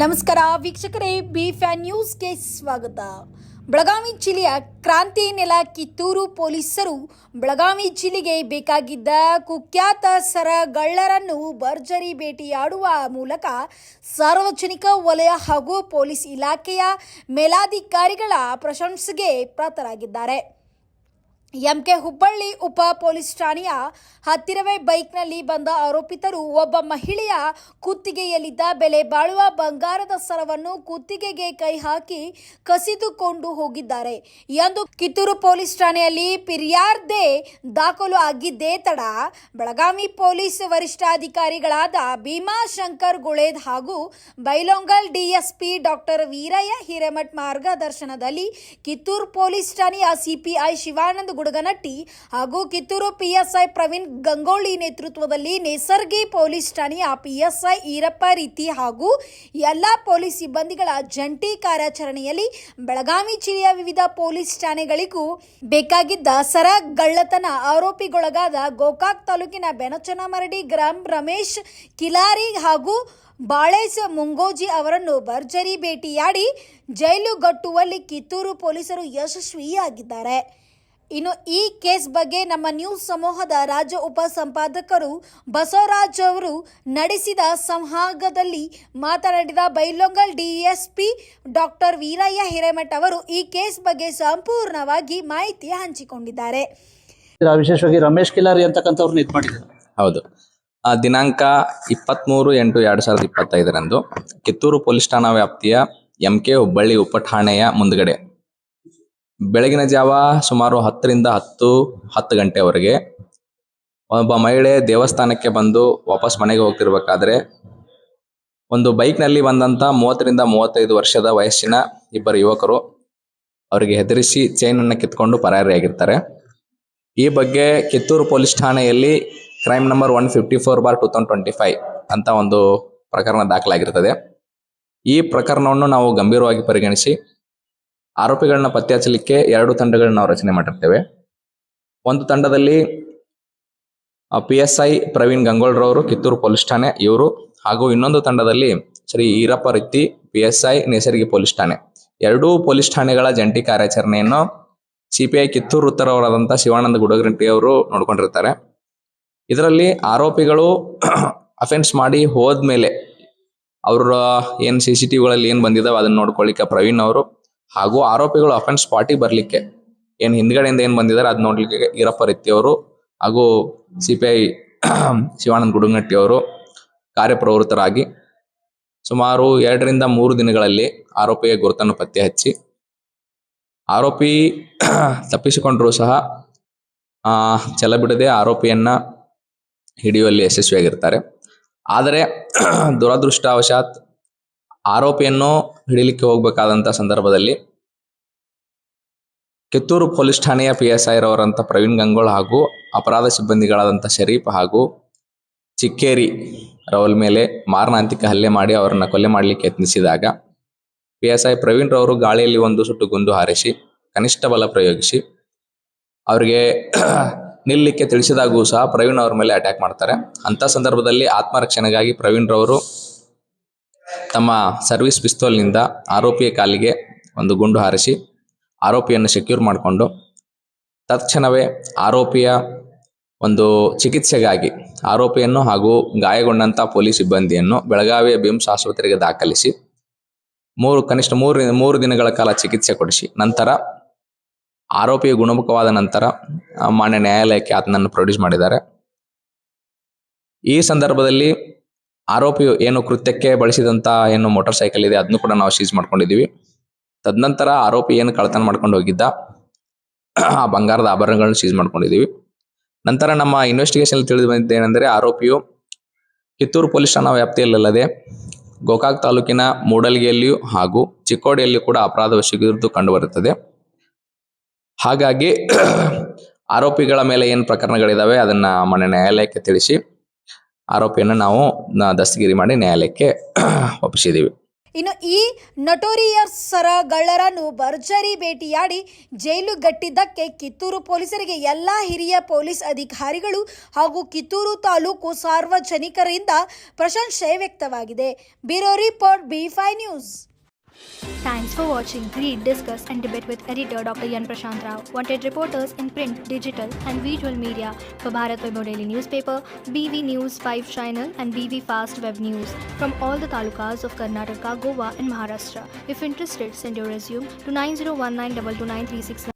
ನಮಸ್ಕಾರ ವೀಕ್ಷಕರೇ, B fan ನ್ಯೂಸ್ಗೆ ಸ್ವಾಗತ. ಬೆಳಗಾವಿ ಜಿಲ್ಲೆಯ ಕ್ರಾಂತಿ ನೆಲ ಕಿತ್ತೂರು ಪೊಲೀಸರು ಬೆಳಗಾವಿ ಜಿಲ್ಲೆಗೆ ಬೇಕಾಗಿದ್ದ ಕುಖ್ಯಾತ ಸರಗಳ್ಳರನ್ನು ಭರ್ಜರಿ ಭೇಟಿಯಾಡುವ ಮೂಲಕ ಸಾರ್ವಜನಿಕ ವಲಯ ಹಾಗೂ ಪೊಲೀಸ್ ಇಲಾಖೆಯ ಮೇಲಾಧಿಕಾರಿಗಳ ಪ್ರಶಂಸೆಗೆ ಪಾತ್ರರಾಗಿದ್ದಾರೆ. ಎಂಕೆ ಹುಬ್ಬಳ್ಳಿ ಉಪ ಪೊಲೀಸ್ ಠಾಣೆಯ ಹತ್ತಿರವೇ ಬೈಕ್ನಲ್ಲಿ ಬಂದ ಆರೋಪಿತರು ಒಬ್ಬ ಮಹಿಳೆಯ ಕುತ್ತಿಗೆಯಲ್ಲಿದ್ದ ಬೆಲೆ ಬಾಳುವ ಬಂಗಾರದ ಸರವನ್ನು ಕುತ್ತಿಗೆಗೆ ಕೈ ಹಾಕಿ ಕಸಿದುಕೊಂಡು ಹೋಗಿದ್ದಾರೆ ಎಂದು ಕಿತ್ತೂರು ಪೊಲೀಸ್ ಠಾಣೆಯಲ್ಲಿ ಫಿರ್ಯಾದಿ ದಾಖಲು ಆಗಿದ್ದೇ ತಡ ಬೆಳಗಾವಿ ಪೊಲೀಸ್ ವರಿಷ್ಠಾಧಿಕಾರಿಗಳಾದ ಭೀಮಾಶಂಕರ್ ಗುಳೇದ್ ಹಾಗೂ ಬೈಲೊಂಗಲ್ ಡಿಎಸ್ಪಿ ಡಾಕ್ಟರ್ ವೀರಯ್ಯ ಹಿರೇಮಠ್ ಮಾರ್ಗದರ್ಶನದಲ್ಲಿ ಕಿತ್ತೂರು ಪೊಲೀಸ್ ಠಾಣೆಯ ಸಿಪಿಐ ಶಿವಾನಂದ ಗುಡಗನಟ್ಟಿ ಹಾಗೂ ಕಿತ್ತೂರು ಪಿಎಸ್ಐ ಪ್ರವೀಣ್ ಗಂಗೋಳಿ ನೇತೃತ್ವದಲ್ಲಿ ನೇಸರ್ಗಿ ಪೊಲೀಸ್ ಠಾಣೆಯ ಪಿಎಸ್ಐ ಈರಪ್ಪ ರೀತಿ ಹಾಗೂ ಎಲ್ಲ ಪೊಲೀಸ್ ಸಿಬ್ಬಂದಿಗಳ ಜಂಟಿ ಕಾರ್ಯಾಚರಣೆಯಲ್ಲಿ ಬೆಳಗಾವಿ ಜಿಲ್ಲೆಯ ವಿವಿಧ ಪೊಲೀಸ್ ಠಾಣೆಗಳಿಗೂ ಬೇಕಾಗಿದ್ದ ಸರಗಳ್ಳತನ ಆರೋಪಿಗೊಳಗಾದ ಗೋಕಾಕ್ ತಾಲೂಕಿನ ಬೆನಚನಮರಡಿ ಗ್ರಾಮ ರಮೇಶ್ ಕಿಲಾರಿ ಹಾಗೂ ಬಾಳೇಶ್ ಮುಂಗೋಜಿ ಅವರನ್ನು ಭರ್ಜರಿ ಭೇಟಿಯಾಡಿ ಜೈಲುಗಟ್ಟುವಲ್ಲಿ ಕಿತ್ತೂರು ಪೊಲೀಸರು ಯಶಸ್ವಿಯಾಗಿದ್ದಾರೆ. ಇನ್ನು ಈ ಕೇಸ್ ಬಗ್ಗೆ ನಮ್ಮ ನ್ಯೂಸ್ ಸಮೂಹದ ರಾಜ್ಯ ಉಪ ಸಂಪಾದಕರು ಬಸವರಾಜ್ ಅವರು ನಡೆಸಿದ ಸಂವಾದದಲ್ಲಿ ಮಾತನಾಡಿದ ಬೈಲೊಂಗಲ್ ಡಿಎಸ್ಪಿ ಡಾಕ್ಟರ್ ವೀರಯ್ಯ ಹಿರೇಮಠ್ ಅವರು ಈ ಕೇಸ್ ಬಗ್ಗೆ ಸಂಪೂರ್ಣವಾಗಿ ಮಾಹಿತಿ ಹಂಚಿಕೊಂಡಿದ್ದಾರೆ. ವಿಶೇಷವಾಗಿ ರಮೇಶ್ ಕಿಲಾರಿ ಅಂತಕ್ಕಂಥವ್ರನ್ನ ಇದು ಮಾಡಿದ್ದಾರೆ. ಹೌದು, ದಿನಾಂಕ 23/8/2025 ಕಿತ್ತೂರು ಪೊಲೀಸ್ ಠಾಣಾ ವ್ಯಾಪ್ತಿಯ ಎಂಕೆ ಹುಬ್ಬಳ್ಳಿ ಉಪಠಾಣೆಯ ಮುಂದ್ಗಡೆ ಬೆಳಗಿನ ಜಾವ ಸುಮಾರು 10ರಿಂದ 10 ಗಂಟೆವರೆಗೆ ಒಬ್ಬ ಮಹಿಳೆ ದೇವಸ್ಥಾನಕ್ಕೆ ಬಂದು ವಾಪಸ್ ಮನೆಗೆ ಹೋಗ್ತಿರ್ಬೇಕಾದ್ರೆ ಒಂದು ಬೈಕ್ನಲ್ಲಿ ಬಂದಂಥ 30ರಿಂದ 35 ವರ್ಷದ ವಯಸ್ಸಿನ ಇಬ್ಬರು ಯುವಕರು ಅವರಿಗೆ ಹೆದರಿಸಿ ಚೈನನ್ನು ಕಿತ್ಕೊಂಡು ಪರಾರಿಯಾಗಿರ್ತಾರೆ. ಈ ಬಗ್ಗೆ ಕಿತ್ತೂರು ಪೊಲೀಸ್ ಠಾಣೆಯಲ್ಲಿ ಕ್ರೈಮ್ ನಂಬರ್ 154/2025 ಅಂತ ಒಂದು ಪ್ರಕರಣ ದಾಖಲಾಗಿರ್ತದೆ. ಈ ಪ್ರಕರಣವನ್ನು ನಾವು ಗಂಭೀರವಾಗಿ ಪರಿಗಣಿಸಿ ಆರೋಪಿಗಳನ್ನ ಪತ್ತೆ ಹಚ್ಚಲಿಕ್ಕೆ 2 ತಂಡಗಳನ್ನ ನಾವು ರಚನೆ ಮಾಡಿರ್ತೇವೆ. ಒಂದು ತಂಡದಲ್ಲಿ PSI ಪ್ರವೀಣ್ ಗಂಗೋಳ್ರವರು ಕಿತ್ತೂರು ಪೊಲೀಸ್ ಠಾಣೆ ಇವರು, ಹಾಗೂ ಇನ್ನೊಂದು ತಂಡದಲ್ಲಿ ಶ್ರೀ ಈರಪ್ಪ ರಿತ್ತಿ PSI ನೇಸರ್ಗಿ ಪೊಲೀಸ್ ಠಾಣೆ. 2 ಪೊಲೀಸ್ ಠಾಣೆಗಳ ಜಂಟಿ ಕಾರ್ಯಾಚರಣೆಯನ್ನು CPI ಕಿತ್ತೂರು ಉತ್ತರವರಾದಂಥ ಶಿವಾನಂದ ಗುಡಗನಟ್ಟಿ ಅವರು ನೋಡ್ಕೊಂಡಿರ್ತಾರೆ. ಇದರಲ್ಲಿ ಆರೋಪಿಗಳು ಅಫೆನ್ಸ್ ಮಾಡಿ ಹೋದ್ಮೇಲೆ ಅವ್ರ ಏನು CCTVಗಳಲ್ಲಿ ಏನು ಬಂದಿದ್ದಾವೆ ಅದನ್ನ ನೋಡ್ಕೊಳ್ಳಿಕ್ಕೆ ಪ್ರವೀಣ್ ಅವರು, ಹಾಗೂ ಆರೋಪಿಗಳು ಅಫೆನ್ಸ್ ಸ್ಪಾಟಿಗೆ ಬರಲಿಕ್ಕೆ ಏನು ಹಿಂದ್ಗಡೆಯಿಂದ ಏನು ಬಂದಿದ್ದಾರೆ ಅದು ನೋಡ್ಲಿಕ್ಕೆ ಈರಪ್ಪ ರಿತ್ತಿ ಅವರು ಹಾಗೂ CPI ಶಿವಾನಂದ ಗುಡಗನಟ್ಟಿ ಅವರು ಕಾರ್ಯಪ್ರವೃತ್ತರಾಗಿ ಸುಮಾರು 2ರಿಂದ 3 ದಿನಗಳಲ್ಲಿ ಆರೋಪಿಯ ಗುರುತನ್ನು ಪತ್ತೆ ಹಚ್ಚಿ ಆರೋಪಿ ತಪ್ಪಿಸಿಕೊಂಡರೂ ಸಹ ಛಲ ಬಿಡದೆ ಆರೋಪಿಯನ್ನ ಹಿಡಿಯುವಲ್ಲಿ ಯಶಸ್ವಿಯಾಗಿರ್ತಾರೆ. ಆದರೆ ದುರದೃಷ್ಟವಶಾತ್ ಆರೋಪಿಯನ್ನು ಹಿಡಿಲಿಕ್ಕೆ ಹೋಗ್ಬೇಕಾದಂಥ ಸಂದರ್ಭದಲ್ಲಿ ಕಿತ್ತೂರು ಪೊಲೀಸ್ ಠಾಣೆಯ PSI ರವರಂಥ ಪ್ರವೀಣ್ ಗಂಗೋಳ್ ಹಾಗೂ ಅಪರಾಧ ಸಿಬ್ಬಂದಿಗಳಾದಂಥ ಶರೀಫ್ ಹಾಗೂ ಚಿಕ್ಕೇರಿ ರವರ ಮೇಲೆ ಮಾರಣಾಂತಿಕ ಹಲ್ಲೆ ಮಾಡಿ ಅವರನ್ನು ಕೊಲೆ ಮಾಡಲಿಕ್ಕೆ ಯತ್ನಿಸಿದಾಗ PSI ಪ್ರವೀಣ್ ರವರು ಗಾಳಿಯಲ್ಲಿ ಒಂದು ಸುಟ್ಟು ಗುಂಡು ಹಾರಿಸಿ ಕನಿಷ್ಠ ಬಲ ಪ್ರಯೋಗಿಸಿ ಅವರಿಗೆ ನಿಲ್ಲಲಿಕ್ಕೆ ತಿಳಿಸಿದಾಗೂ ಸಹ ಪ್ರವೀಣ್ ಅವ್ರ ಮೇಲೆ ಅಟ್ಯಾಕ್ ಮಾಡ್ತಾರೆ. ಅಂಥ ಸಂದರ್ಭದಲ್ಲಿ ಆತ್ಮರಕ್ಷಣೆಗಾಗಿ ಪ್ರವೀಣ್ ರವರು ತಮ್ಮ ಸರ್ವಿಸ್ ಪಿಸ್ತೂಲ್ನಿಂದ ಆರೋಪಿಯ ಕಾಲಿಗೆ ಒಂದು ಗುಂಡು ಹಾರಿಸಿ ಆರೋಪಿಯನ್ನು ಸೆಕ್ಯೂರ್ ಮಾಡಿಕೊಂಡು ತತ್ಕ್ಷಣವೇ ಆರೋಪಿಯ ಒಂದು ಚಿಕಿತ್ಸೆಗಾಗಿ ಆರೋಪಿಯನ್ನು ಹಾಗೂ ಗಾಯಗೊಂಡಂಥ ಪೊಲೀಸ್ ಸಿಬ್ಬಂದಿಯನ್ನು ಬೆಳಗಾವಿಯ ಬಿಮ್ಸ್ ಆಸ್ಪತ್ರೆಗೆ ದಾಖಲಿಸಿ ಕನಿಷ್ಠ 3 ದಿನಗಳ ಕಾಲ ಚಿಕಿತ್ಸೆ ಕೊಡಿಸಿ ನಂತರ ಆರೋಪಿಯ ಗುಣಮುಖವಾದ ನಂತರ ಮಾನ್ಯ ನ್ಯಾಯಾಲಯಕ್ಕೆ ಆತನನ್ನು ಪ್ರೊಡ್ಯೂಸ್ ಮಾಡಿದ್ದಾರೆ. ಈ ಸಂದರ್ಭದಲ್ಲಿ ಆರೋಪಿಯು ಏನು ಕೃತ್ಯಕ್ಕೆ ಬಳಸಿದಂಥ ಏನು ಮೋಟಾರ್ ಸೈಕಲ್ ಇದೆ ಅದನ್ನು ಕೂಡ ನಾವು ಸೀಸ್ ಮಾಡ್ಕೊಂಡಿದ್ದೀವಿ. ತದನಂತರ ಆರೋಪಿ ಏನು ಕಳ್ಳತನ ಮಾಡ್ಕೊಂಡು ಹೋಗಿದ್ದ ಆ ಬಂಗಾರದ ಆಭರಣಗಳನ್ನು ಸೀಸ್ ಮಾಡ್ಕೊಂಡಿದ್ದೀವಿ. ನಂತರ ನಮ್ಮ ಇನ್ವೆಸ್ಟಿಗೇಷನ್ ತಿಳಿದು ಬಂದಿದ್ದೇನೆಂದರೆ ಆರೋಪಿಯು ಕಿತ್ತೂರು ಪೊಲೀಸ್ ಠಾಣಾ ವ್ಯಾಪ್ತಿಯಲ್ಲದೆ ಗೋಕಾಕ್ ತಾಲೂಕಿನ ಮೂಡಲ್ಗಿಯಲ್ಲಿಯೂ ಹಾಗೂ ಚಿಕ್ಕೋಡಿಯಲ್ಲಿಯೂ ಕೂಡ ಅಪರಾಧವೆಸಗಿರುವುದು ಕಂಡುಬರುತ್ತದೆ. ಹಾಗಾಗಿ ಆರೋಪಿಗಳ ಮೇಲೆ ಏನು ಪ್ರಕರಣಗಳಿದಾವೆ ಅದನ್ನ ಮಾನ್ಯ ನ್ಯಾಯಾಲಯಕ್ಕೆ ತಿಳಿಸಿ ಆರೋಪಿಯನ್ನು ನಾವು ದಸ್ತಗಿರಿ ಮಾಡಿ ನ್ಯಾಯಾಲಯಕ್ಕೆ ಒಪ್ಪಿಸಿದ್ದೀವಿ. ಇನ್ನು ಈ ನಟೋರಿಯಸ್ ಸರಗಳ್ಳರನ್ನು ಭರ್ಜರಿ ಭೇಟಿಯಾಡಿ ಜೈಲುಗಟ್ಟಿದ್ದಕ್ಕೆ ಕಿತ್ತೂರು ಪೊಲೀಸರಿಗೆ ಎಲ್ಲ ಹಿರಿಯ ಪೊಲೀಸ್ ಅಧಿಕಾರಿಗಳು ಹಾಗೂ ಕಿತ್ತೂರು ತಾಲೂಕು ಸಾರ್ವಜನಿಕರಿಂದ ಪ್ರಶಂಸೆ ವ್ಯಕ್ತವಾಗಿದೆ. Bureau report B5 news. Thanks for watching Read, Discuss and Debate with editor Dr. Yan Prashant Rao. Wanted reporters in print, digital and visual media for Bharat Vaibhav Daily Newspaper, BV News 5 Channel and BV Fast Web News from all the talukas of Karnataka, Goa and Maharashtra. If interested, send your resume to 9019229369.